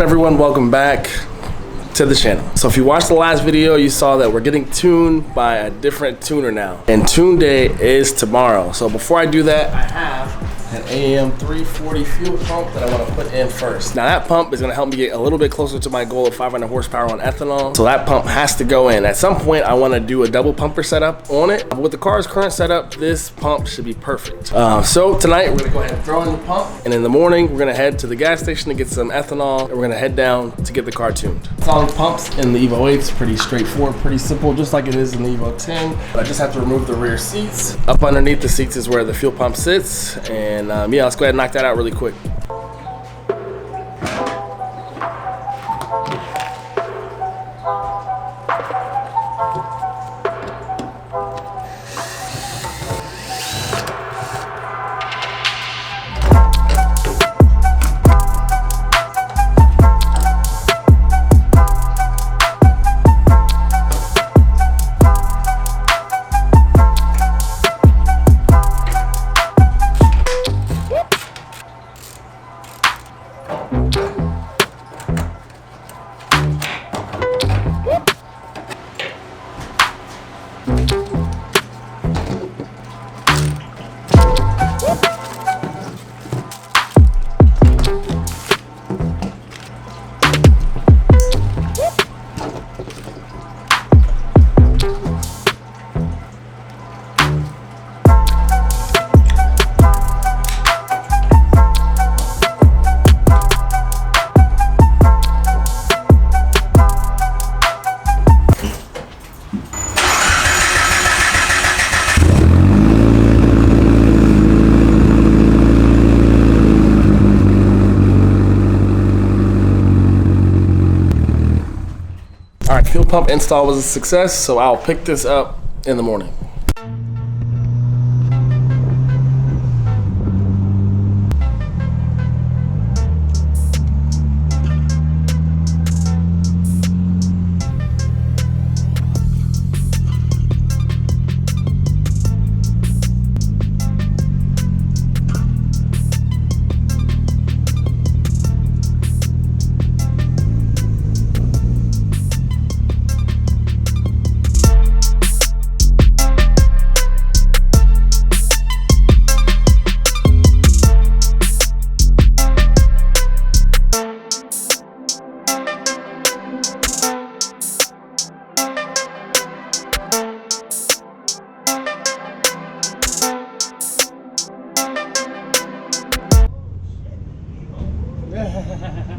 everyone, welcome back to the channel. So if you watched the last video, you saw that we're getting tuned by a different tuner now, and tune day is tomorrow. So before I do that, I have an AM 340 fuel pump that I want to put in first. Now that pump is going to help me get a little bit closer to my goal of 500 horsepower on ethanol. So that pump has to go in. At some point, I want to do a double pumper setup on it. With the car's current setup, this pump should be perfect. So tonight, we're going to go ahead and throw in the pump. And in the morning, we're going to head to the gas station to get some ethanol. And we're going to head down to get the car tuned. Installing pumps in the Evo 8 is pretty straightforward, pretty simple, just like it is in the Evo 10. I just have to remove the rear seats. Up underneath the seats is where the fuel pump sits. And yeah, let's go ahead and knock that out really quick. All right, fuel pump install was a success, so I'll pick this up in the morning.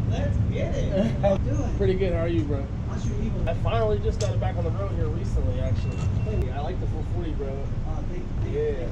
Let's get it. How you doing? Pretty good. How are you, bro? How's your Evo? I finally just got it back on the road here recently, actually. I like the 440, bro. Thank you. Yeah.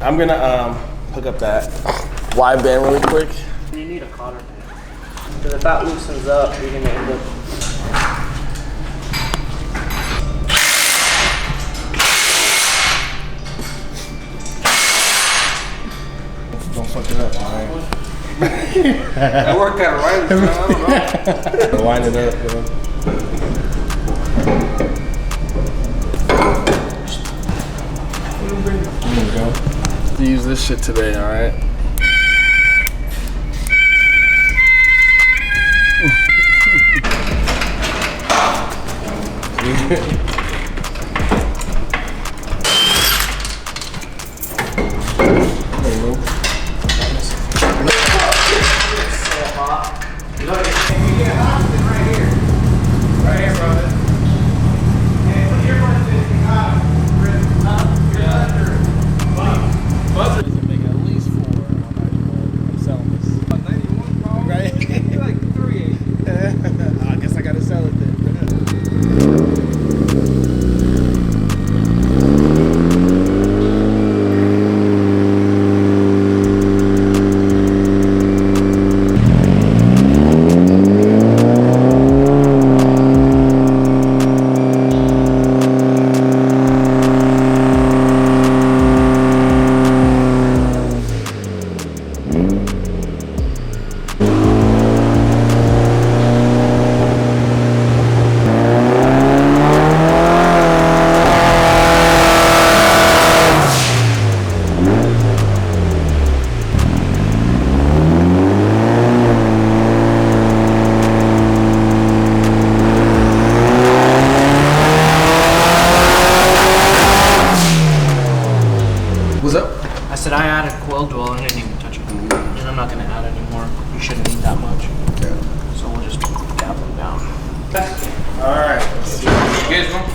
I'm gonna hook up that wide band really quick. You need a cotter band. Because if that loosens up, you're gonna end up. I worked at a writing firm, I don't know. Line it up, bro. There we go. Use this shit today, alright? What's up? I said I added coil dwell and I didn't even touch it. And I'm not gonna add anymore. You shouldn't need that much. Okay. So we'll just dab them down. Alright, let's see. You guys want?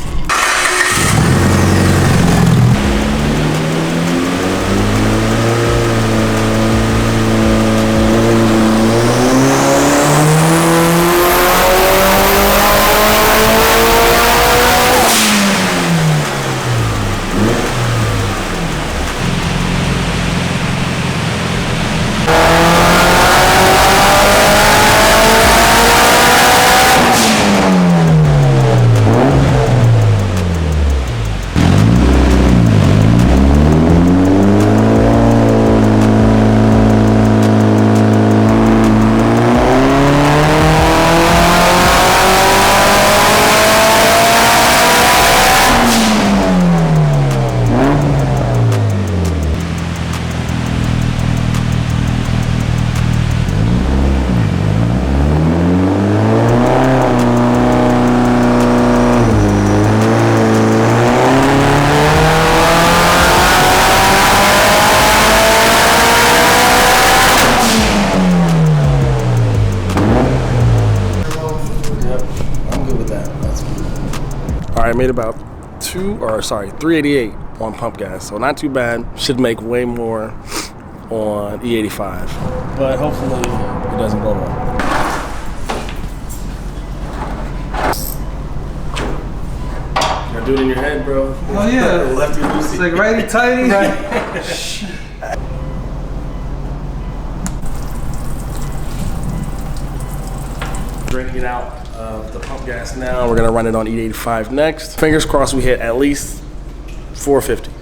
I made about 388 on pump gas, so not too bad. Should make way more on E85, but hopefully it doesn't go wrong. Gotta do it in your head, bro. Oh yeah. Lefty loosey. It's like righty tighty. Ready to get out of the pump gas now. We're gonna run it on E85 next. Fingers crossed we hit at least 450.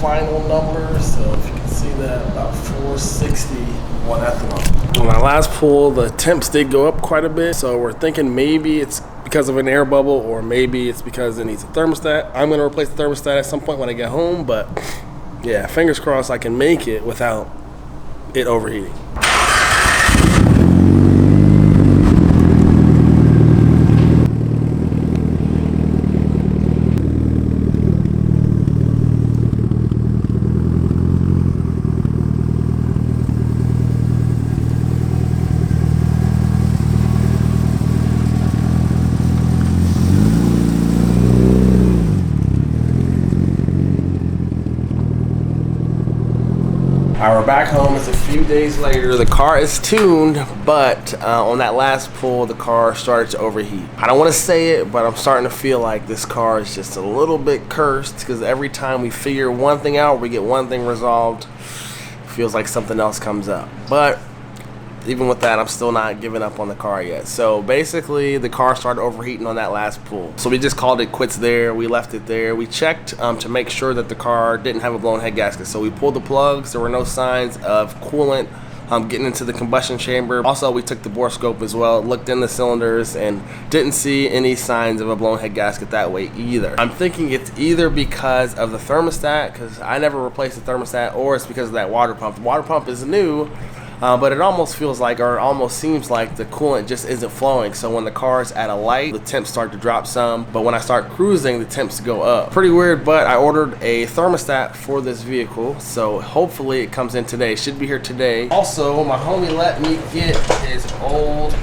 Final number, so if you can see that, about 460 on ethanol. On our last pull, the temps did go up quite a bit, so we're thinking maybe it's because of an air bubble, or maybe it's because it needs a thermostat. I'm gonna replace the thermostat at some point when I get home, but yeah, fingers crossed I can make it without it overheating. We're back home. It's a few days later. The car is tuned, but on that last pull, the car started to overheat. I don't want to say it, but I'm starting to feel like this car is just a little bit cursed, because every time we figure one thing out, we get one thing resolved, it feels like something else comes up. But even with that, I'm still not giving up on the car yet. So basically, the car started overheating on that last pull. So we just called it quits there. We left it there. We checked to make sure that the car didn't have a blown head gasket. So we pulled the plugs. There were no signs of coolant getting into the combustion chamber. Also, we took the bore scope as well, looked in the cylinders, and didn't see any signs of a blown head gasket that way either. I'm thinking it's either because of the thermostat, because I never replaced the thermostat, or it's because of that water pump. The water pump is new, but it almost feels like, or it almost seems like, the coolant just isn't flowing. So when the car's at a light, the temps start to drop some, but when I start cruising, the temps go up. Pretty weird, but I ordered a thermostat for this vehicle, so hopefully it comes in today. It should be here today. Also, my homie let me get his old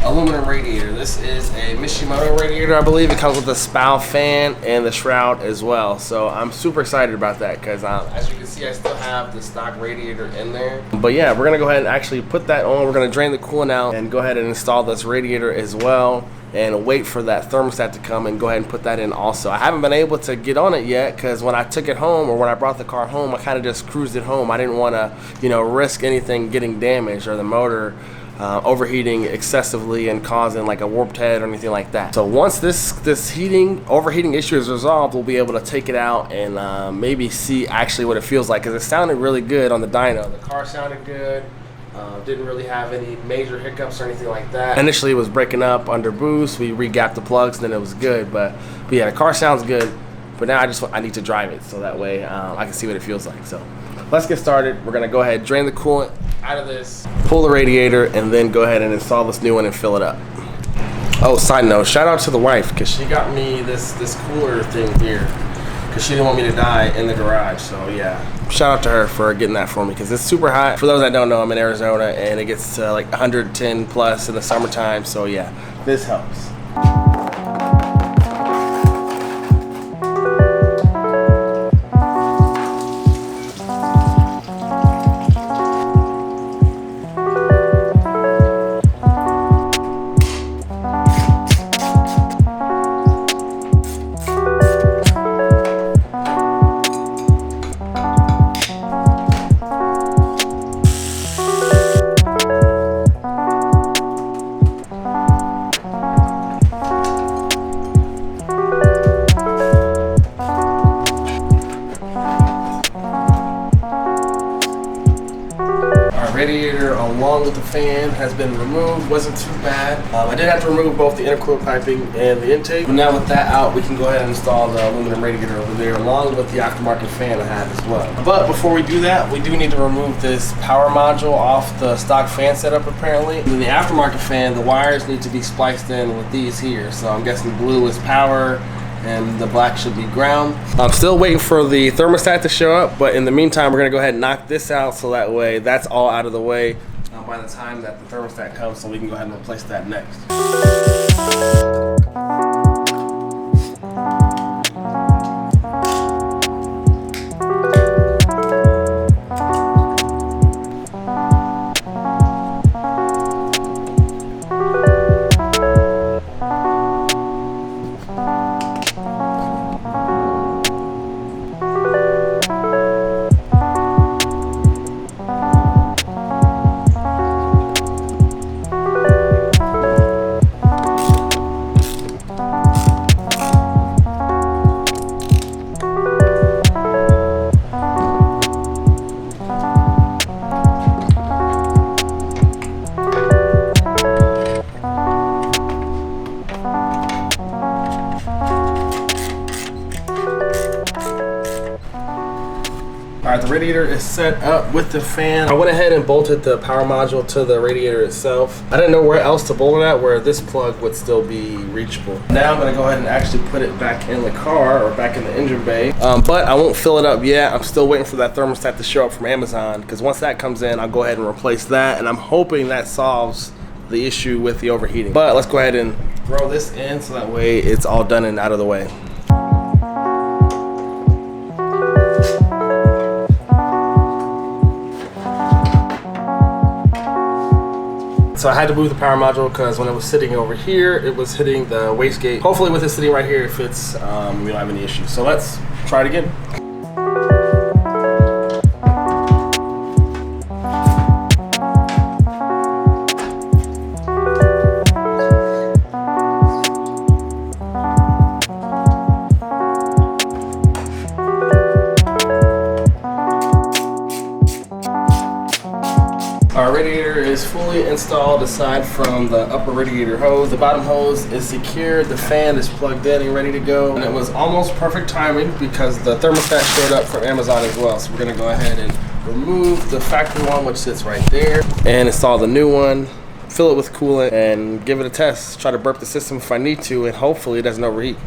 aluminum radiator. This is a Mishimoto radiator, I believe. It comes with a spout fan and the shroud as well. So I'm super excited about that, because as you can see, I still have the stock radiator in there. But yeah, we're gonna go ahead and actually put that on. We're gonna drain the coolant out and go ahead and install this radiator as well, and wait for that thermostat to come and go ahead and put that in also. I haven't been able to get on it yet, because when I took it home, or when I brought the car home, I kind of just cruised it home. I didn't want to, risk anything getting damaged, or the motor overheating excessively and causing like a warped head or anything like that. So once this overheating issue is resolved, we'll be able to take it out and maybe see actually what it feels like, because it sounded really good on the dyno. The car sounded good. Didn't really have any major hiccups or anything like that. Initially it was breaking up under boost. We re-gapped the plugs, then it was good. But yeah, the car sounds good. But now I need to drive it, so that way I can see what it feels like. So let's get started. We're gonna go ahead, drain the coolant out of this, pull the radiator, and then go ahead and install this new one and fill it up. Oh, side note, shout out to the wife, because she got me this cooler thing here, because she didn't want me to die in the garage. So yeah, shout out to her for getting that for me, because it's super hot. For those that don't know, I'm in Arizona, and it gets to like 110 plus in the summertime. So yeah, this helps. Radiator along with the fan has been removed. Wasn't too bad. I did have to remove both the intercooler piping and the intake, but now with that out, we can go ahead and install the aluminum radiator over there along with the aftermarket fan I have as well. But before we do that, we do need to remove this power module off the stock fan setup apparently. And then the aftermarket fan, the wires need to be spliced in with these here. So I'm guessing blue is power and the black should be ground. I'm still waiting for the thermostat to show up, but in the meantime, we're gonna go ahead and knock this out, so that way that's all out of the way by the time that the thermostat comes, so we can go ahead and replace that next. right, the radiator is set up with the fan. I went ahead and bolted the power module to the radiator itself. I didn't know where else to bolt it at, where this plug would still be reachable. Now I'm gonna go ahead and actually put it back in the car or back in the engine bay. But I won't fill it up yet. I'm still waiting for that thermostat to show up from Amazon, because once that comes in, I'll go ahead and replace that, and I'm hoping that solves the issue with the overheating. But let's go ahead and throw this in so that way it's all done and out of the way. So I had to move the power module because when it was sitting over here, it was hitting the wastegate. Hopefully with it sitting right here, it fits, we don't have any issues. So let's try it again. Our radiator is fully installed aside from the upper radiator hose. The bottom hose is secured, the fan is plugged in and ready to go. And it was almost perfect timing because the thermostat showed up from Amazon as well. So we're gonna go ahead and remove the factory one, which sits right there, and install the new one, fill it with coolant, and give it a test. Try to burp the system if I need to, and hopefully it doesn't overheat.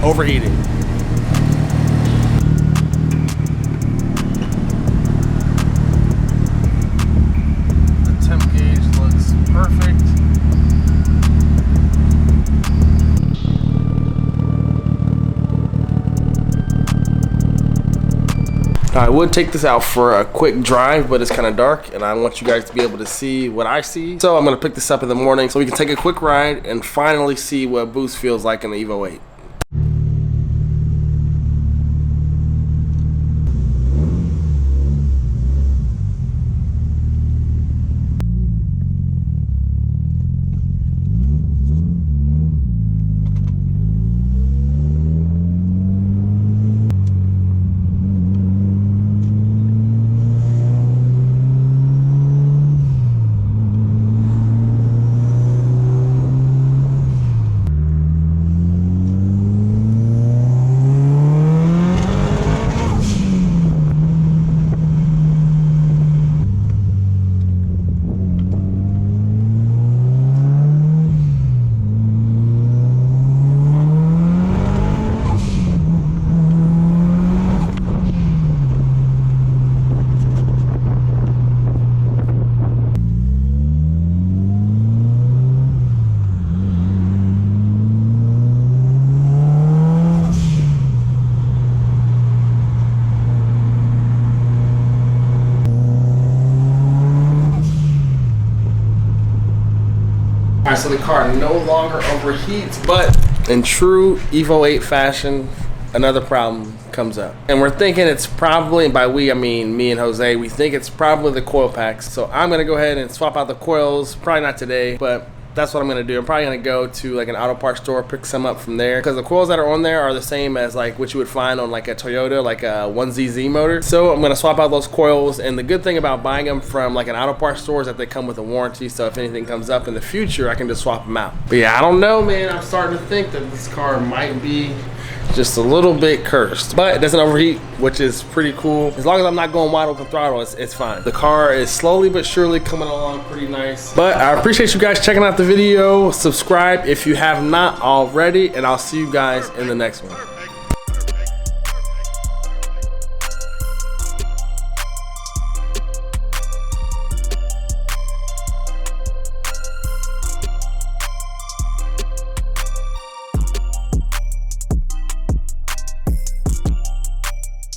Overheating. The temp gauge looks perfect. I would take this out for a quick drive, but it's kind of dark and I want you guys to be able to see what I see. So I'm gonna pick this up in the morning so we can take a quick ride and finally see what boost feels like in the Evo 8. All right, so the car no longer overheats, but in true Evo 8 fashion, another problem comes up. And we're thinking it's probably, and by we, I mean me and Jose, we think it's probably the coil packs. So I'm gonna go ahead and swap out the coils, probably not today, but that's what I'm gonna do. I'm probably gonna go to like an auto parts store, pick some up from there, because the coils that are on there are the same as like what you would find on like a Toyota, like a 1ZZ motor. So I'm gonna swap out those coils, and the good thing about buying them from like an auto parts store is that they come with a warranty, so if anything comes up in the future, I can just swap them out. But yeah, I don't know, man. I'm starting to think that this car might be just a little bit cursed, but it doesn't overheat, which is pretty cool. As long as I'm not going wide open throttle, it's fine. The car is slowly but surely coming along pretty nice. But I appreciate you guys checking out the video. Subscribe if you have not already, and I'll see you guys in the next one.